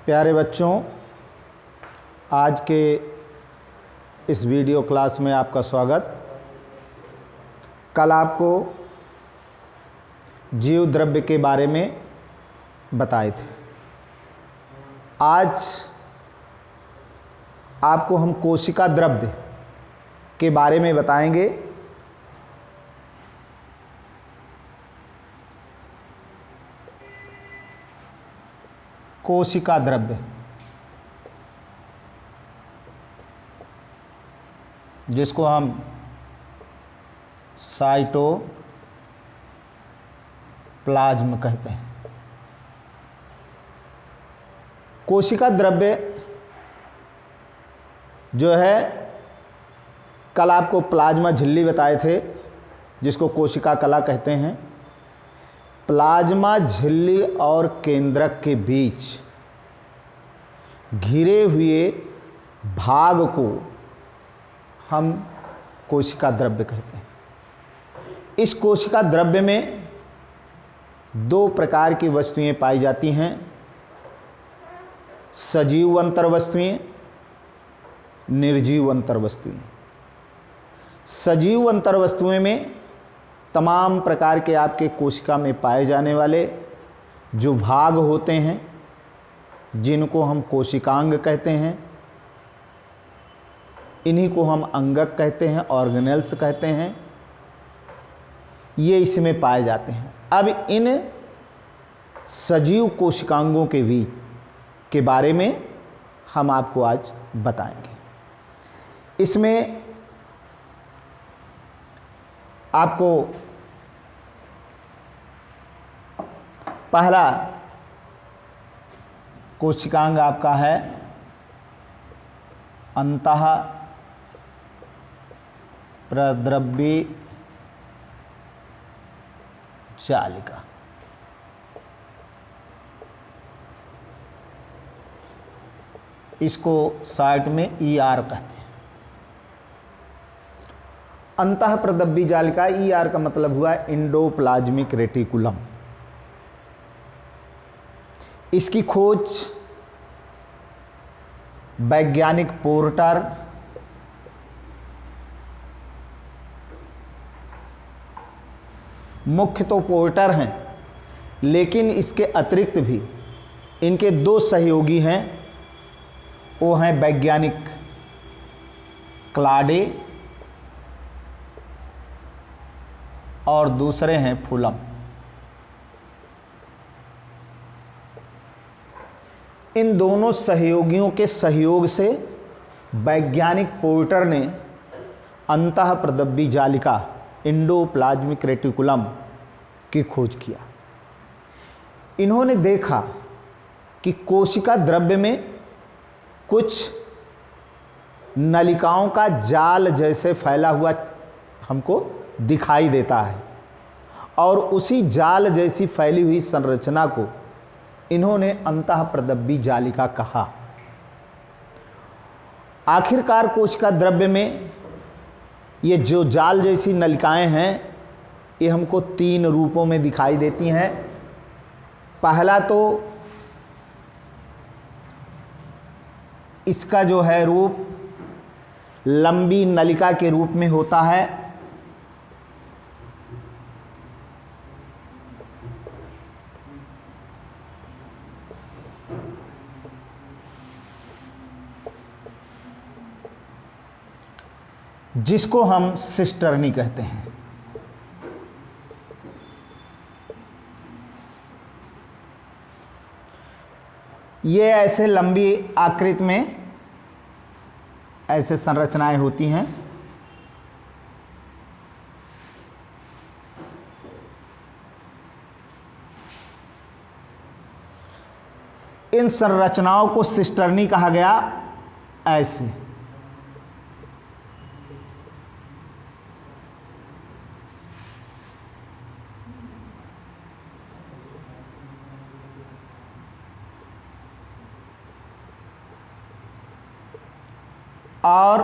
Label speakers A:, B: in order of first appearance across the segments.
A: प्यारे बच्चों, आज के इस वीडियो क्लास में आपका स्वागत। कल आपको जीव द्रव्य के बारे में बताए थे। आज आपको हम कोशिका द्रव्य के बारे में बताएंगे। कोशिका द्रव्य, जिसको हम साइटोप्लाज्म कहते हैं। कोशिका द्रव्य जो है, कल आपको प्लाज्मा झिल्ली बताए थे, जिसको कोशिका कला कहते हैं। प्लाज्मा झिल्ली और केंद्रक के बीच घिरे हुए भाग को हम कोशिका द्रव्य कहते हैं। इस कोशिका द्रव्य में दो प्रकार की वस्तुएं पाई जाती हैं, सजीव अंतर वस्तुएं, निर्जीव अंतर वस्तुएं। सजीव अंतर वस्तुएं में तमाम प्रकार के आपके कोशिका में पाए जाने वाले जो भाग होते हैं, जिनको हम कोशिकांग कहते हैं, इन्हीं को हम अंगक कहते हैं, ऑर्गेनेल्स कहते हैं, ये इसमें पाए जाते हैं। अब इन सजीव कोशिकांगों के बीच के बारे में हम आपको आज बताएंगे। इसमें आपको पहला कोशिकांग आपका है अंतः प्रद्रव्य जालिका। इसको शॉर्ट में ER कहते हैं। अंतः प्रद्रव्य जालिका, ER का मतलब हुआ एंडोप्लाज्मिक रेटिकुलम। इसकी खोज वैज्ञानिक पोर्टर मुख्य तो पोर्टर हैं, लेकिन इसके अतिरिक्त भी इनके दो सहयोगी हैं। वो हैं वैज्ञानिक क्लाडे और दूसरे हैं फुलम। इन दोनों सहयोगियों के सहयोग से वैज्ञानिक पोर्टर ने अंतः प्रद्रव्य जालिका, एंडोप्लाज्मिक रेटिकुलम की खोज किया। इन्होंने देखा कि कोशिका द्रव्य में कुछ नलिकाओं का जाल जैसे फैला हुआ हमको दिखाई देता है, और उसी जाल जैसी फैली हुई संरचना को इन्होंने अंतः प्रद्रव्य जालिका कहा। आखिरकार कोशिका द्रव्य में ये जो जाल जैसी नलिकाएं हैं, ये हमको तीन रूपों में दिखाई देती हैं। पहला तो इसका जो है रूप लंबी नलिका के रूप में होता है। जिसको हम सिस्टर्नी कहते हैं। ये ऐसे लंबी आकृति में ऐसे संरचनाएं होती हैं। इन संरचनाओं को सिस्टर्नी कहा गया। ऐसे और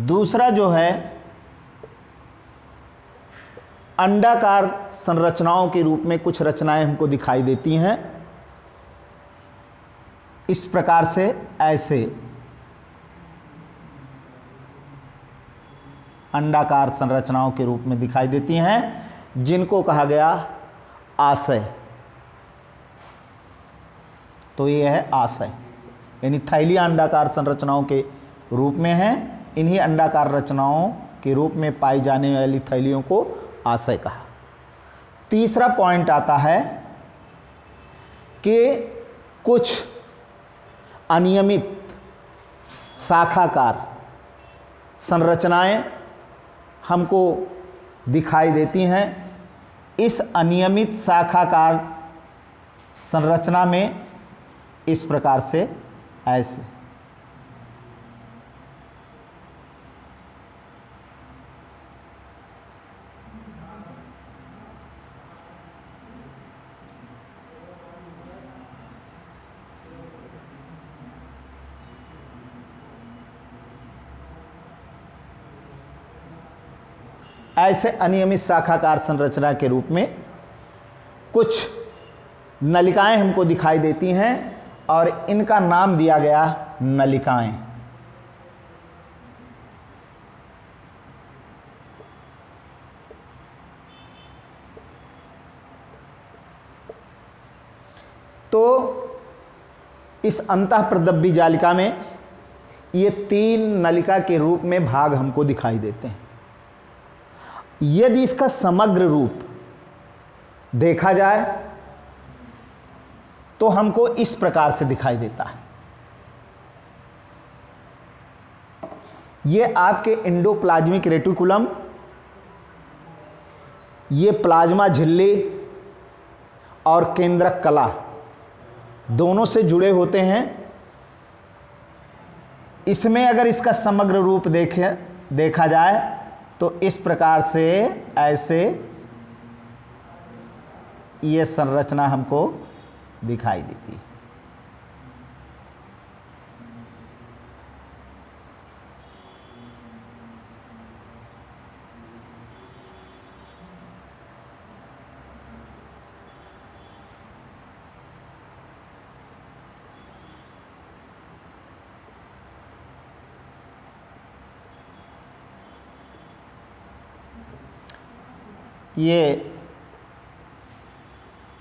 A: दूसरा जो है अंडाकार संरचनाओं के रूप में कुछ रचनाएं हमको दिखाई देती हैं। इस प्रकार से ऐसे अंडाकार संरचनाओं के रूप में दिखाई देती हैं, जिनको कहा गया आशय। तो ये है आशय, यानी थैलियां अंडाकार संरचनाओं के रूप में हैं। इन्हीं अंडाकार रचनाओं के रूप में पाई जाने वाली थैलियों को आशय कहा। तीसरा पॉइंट आता है कि कुछ अनियमित शाखाकार संरचनाएं हमको दिखाई देती हैं। इस अनियमित शाखाकार संरचना में इस प्रकार से ऐसे ऐसे अनियमित शाखाकार संरचना के रूप में कुछ नलिकाएं हमको दिखाई देती हैं और इनका नाम दिया गया नलिकाएं। तो इस अंतःप्रदब्बी जालिका में ये 3 नलिका के रूप में भाग हमको दिखाई देते हैं। यदि इसका समग्र रूप देखा जाए तो हमको इस प्रकार से दिखाई देता है। ये आपके एंडोप्लाज्मिक रेटिकुलम, ये प्लाज्मा झिल्ली और केंद्रक कला दोनों से जुड़े होते हैं। इसमें अगर इसका समग्र रूप देखा जाए तो इस प्रकार से ऐसे ये संरचना हमको दिखाई देती है। ये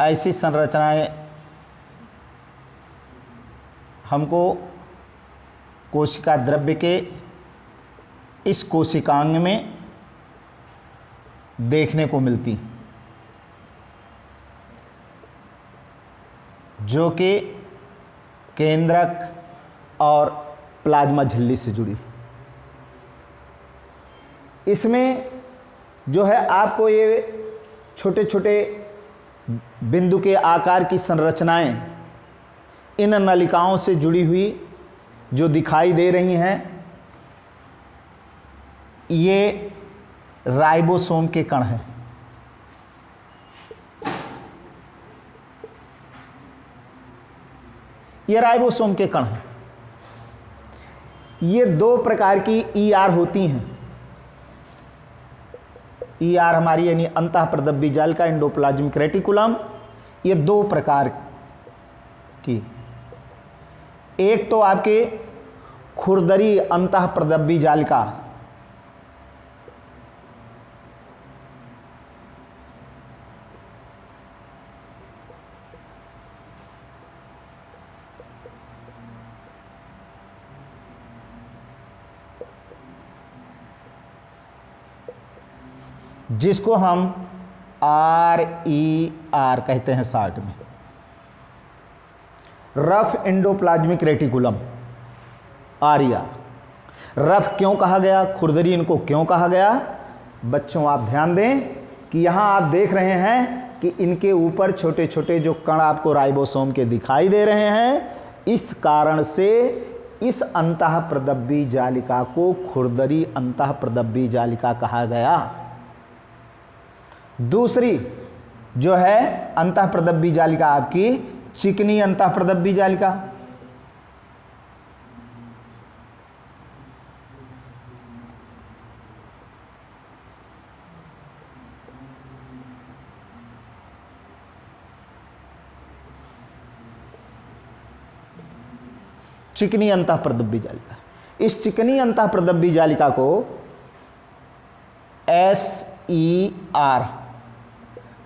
A: ऐसी संरचनाएं हमको कोशिका द्रव्य के इस कोशिकांग में देखने को मिलती, जो कि केंद्रक और प्लाज्मा झिल्ली से जुड़ी। इसमें जो है आपको ये छोटे छोटे बिंदु के आकार की संरचनाएं इन नलिकाओं से जुड़ी हुई जो दिखाई दे रही हैं, ये राइबोसोम के कण हैं। ये राइबोसोम के कण हैं। ये 2 प्रकार की ईआर होती हैं। ईआर हमारी यानी अंतःप्रदब्बी जालिका, एंडोप्लाज्मिक रेटिकुलम, ये 2 प्रकार की। एक तो आपके खुरदरी अंतःप्रदब्बी जालिका, जिसको हम RER कहते हैं शॉर्ट में, rough endoplasmic reticulum, RER। Rough क्यों कहा गया, खुरदरी इनको क्यों कहा गया? बच्चों आप ध्यान दें कि यहाँ आप देख रहे हैं कि इनके ऊपर छोटे छोटे जो कण आपको राइबोसोम के दिखाई दे रहे हैं। इस कारण से इस अंतःप्रदब्बी जालिका को खुरदरी अंतःप्रदब्बी जालिका कहा गया। दूसरी जो है अंतःप्रदब्बी जालिका आपकी चिकनी अंतःप्रदब्बी जालिका, चिकनी अंतःप्रदब्बी जालिका। इस चिकनी अंतःप्रदब्बी जालिका को SER,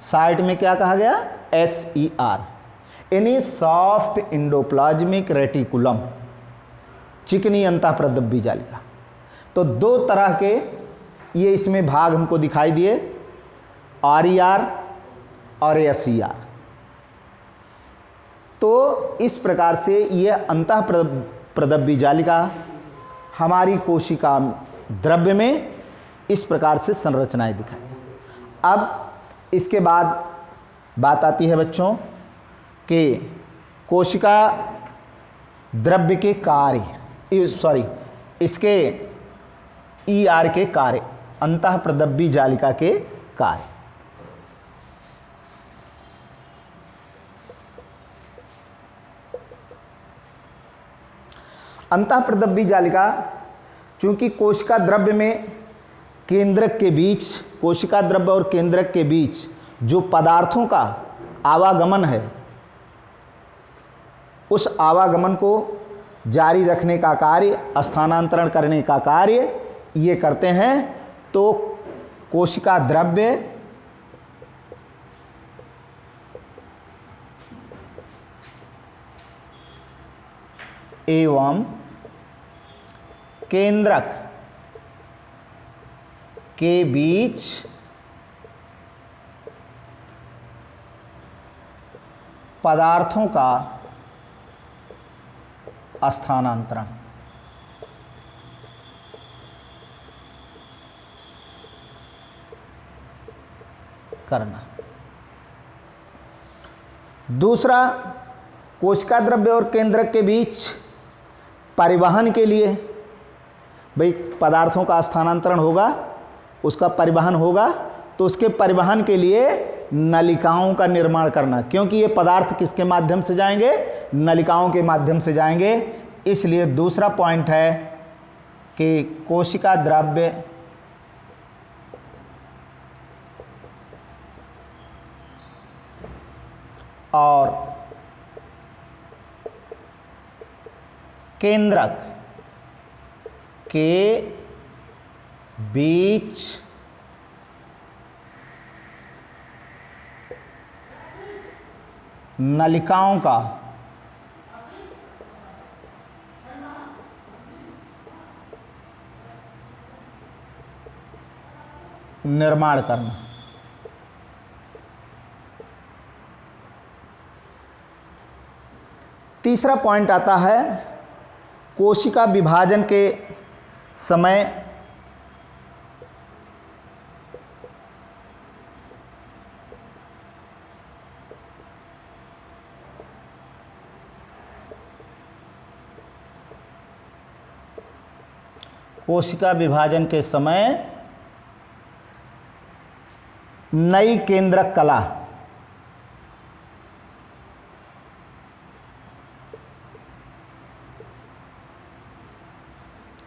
A: साइट में क्या कहा गया? SER, यानी सॉफ्ट इंडोप्लाज्मिक रेटिकुलम, चिकनी अंतःप्रदब्बी जालिका। तो दो तरह के ये इसमें भाग हमको दिखाई दिए, RER और SER। तो इस प्रकार से ये अंतःप्रदब्बी जालिका हमारी कोशिका द्रव्य में इस प्रकार से संरचनाएं दिखाई। अब इसके बाद बात आती है बच्चों कि कोशिका द्रव्य के कार्य, इसके ER के कार्य, अंतःप्रदब्बी जालिका के कार्य। अंतःप्रदब्बी जालिका, चूंकि कोशिका द्रव्य में केंद्रक के बीच, कोशिका द्रव्य और केंद्रक के बीच जो पदार्थों का आवागमन है, उस आवागमन को जारी रखने का कार्य, स्थानांतरण करने का कार्य ये करते हैं। तो कोशिका द्रव्य एवं केंद्रक के बीच पदार्थों का स्थानांतरण करना। दूसरा, कोशिका द्रव्य और केंद्रक के बीच परिवहन के लिए, भाई पदार्थों का स्थानांतरण होगा, उसका परिवहन होगा, तो उसके परिवहन के लिए नलिकाओं का निर्माण करना, क्योंकि ये पदार्थ किसके माध्यम से जाएंगे? नलिकाओं के माध्यम से जाएंगे। इसलिए दूसरा पॉइंट है कि कोशिका द्रव्य और केंद्रक के बीच नलिकाओं का निर्माण करना। तीसरा पॉइंट आता है कोशिका विभाजन के समय नई केंद्रक कला,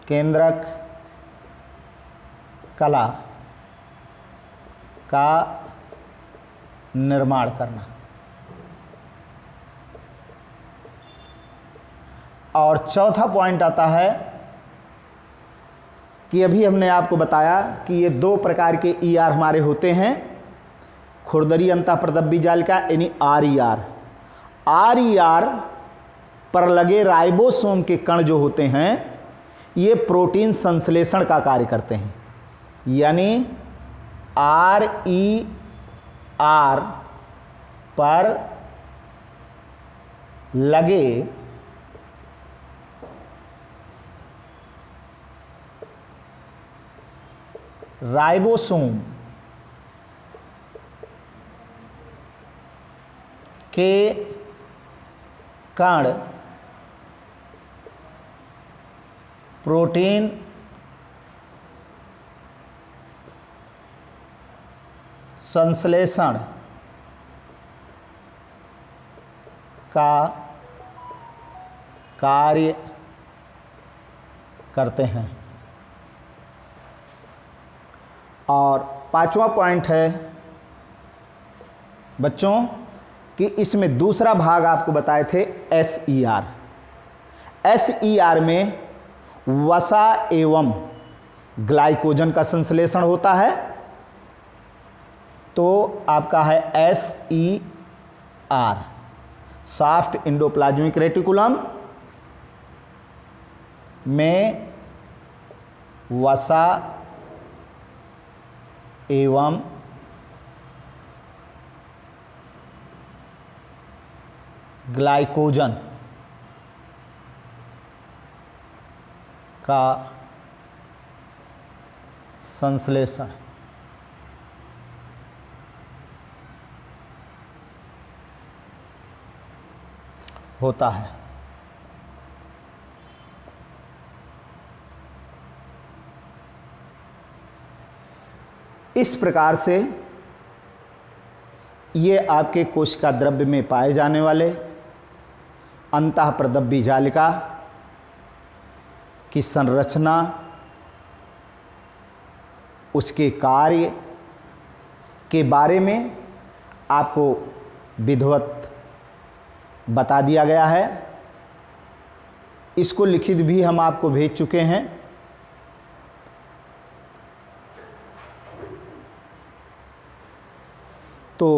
A: केंद्रक कला का निर्माण करना। और चौथा पॉइंट आता है कि अभी हमने आपको बताया कि ये दो प्रकार के ER हमारे होते हैं, खुरदरी अंतःप्रदब्बी जालिका यानी RER। RER पर लगे राइबोसोम के कण जो होते हैं ये प्रोटीन संश्लेषण का कार्य करते हैं, यानी RER पर लगे राइबोसोम के कण प्रोटीन संश्लेषण का कार्य करते हैं। और पांचवा पॉइंट है बच्चों कि इसमें दूसरा भाग आपको बताए थे SER। SER में वसा एवं ग्लाइकोजन का संश्लेषण होता है, तो आपका है SER, सॉफ्ट एंडोप्लाज्मिक रेटिकुलम में वसा एवं ग्लाइकोजन का संश्लेषण होता है। इस प्रकार से ये आपके कोशिका द्रव्य में पाए जाने वाले अंतःप्रदव्य जालिका की संरचना, उसके कार्य के बारे में आपको विधिवत बता दिया गया है। इसको लिखित भी हम आपको भेज चुके हैं। तो